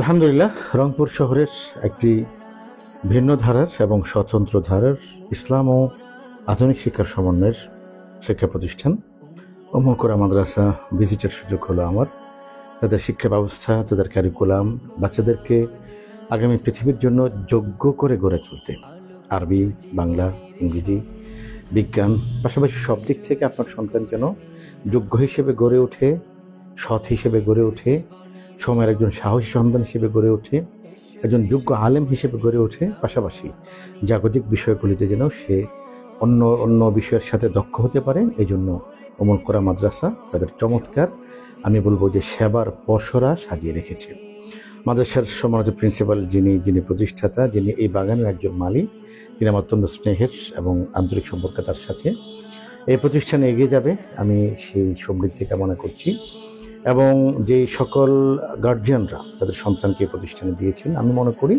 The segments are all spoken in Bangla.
আলহামদুলিল্লাহ, রংপুর শহরের একটি ভিন্ন ধারার এবং স্বতন্ত্র ধারার ইসলাম ও আধুনিক শিক্ষার সমন্বয়ের শিক্ষা প্রতিষ্ঠান উম্মুল কোরা মাদ্রাসা ভিজিটের সুযোগ হলো আমার। তাদের শিক্ষা ব্যবস্থা, তাদের কারিকুলাম বাচ্চাদেরকে আগামী পৃথিবীর জন্য যোগ্য করে গড়ে তুলতে, আরবি, বাংলা, ইংরেজি, বিজ্ঞান, পাশাপাশি সব দিক থেকে আপনার সন্তান যেন যোগ্য হিসেবে গড়ে ওঠে, সৎ হিসেবে গড়ে ওঠে, সময়ের একজন সাহসী সন্তান হিসেবে গড়ে ওঠে, একজন যোগ্য আলেম হিসেবে গড়ে ওঠে, পাশাপাশি জাগতিক বিষয়গুলিতে যেন সে অন্য অন্য বিষয়ের সাথে দক্ষ হতে পারে। এই জন্য উম্মুল কোরা মাদ্রাসা তাদের চমৎকার, আমি বলবো যে সেবার পসরা সাজিয়ে রেখেছে। মাদ্রাসার সম্মানিত প্রিন্সিপাল যিনি প্রতিষ্ঠাতা, যিনি এই বাগানের একজন মালিক, তিনি আমার অত্যন্ত স্নেহের এবং আন্তরিক সম্পর্ক তার সাথে। এই প্রতিষ্ঠানে এগিয়ে যাবে আমি সেই সমৃদ্ধি কামনা করছি। এবং যে সকল গার্জিয়ানরা তাদের সন্তানকে প্রতিষ্ঠানে দিয়েছেন, আমি মনে করি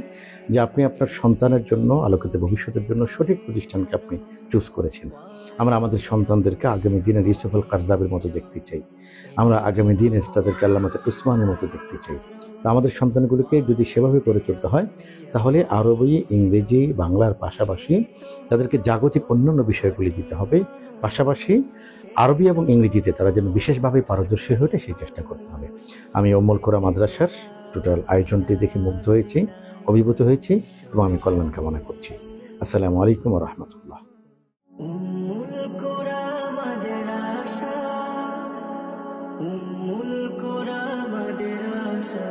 যে আপনি আপনার সন্তানের জন্য, আলোকিত ভবিষ্যতের জন্য সঠিক প্রতিষ্ঠানকে আপনি চুজ করেছেন। আমরা আমাদের সন্তানদেরকে আগামী দিনের ইউসুফ আল কারজাবির মতো দেখতে চাই, আমরা আগামী দিনের তাদেরকে আল্লামা উসমানের মতো দেখতে চাই। তো আমাদের সন্তানগুলিকে যদি সেভাবে করে চলতে হয়, তাহলে আরবি, ইংরেজি, বাংলার পাশাপাশি তাদেরকে জাগতিক অন্যান্য বিষয়গুলি দিতে হবে। পাশাপাশি আরবি এবং ইংরেজিতে তারা যেন বিশেষভাবে পারদর্শী হয়ে ওঠে সেই চেষ্টা করতে হবে। আমি উম্মুল কোরা মাদ্রাসার টোটাল আয়োজনটি দেখে মুগ্ধ হয়েছি, অভিভূত হয়েছি এবং আমি কল্যাণ কামনা করছি। আসসালামু আলাইকুম ওয়া রাহমাতুল্লাহ। উম্মুল কোরা মাদ্রাসা, উম্মুল কোরা মাদ্রাসা।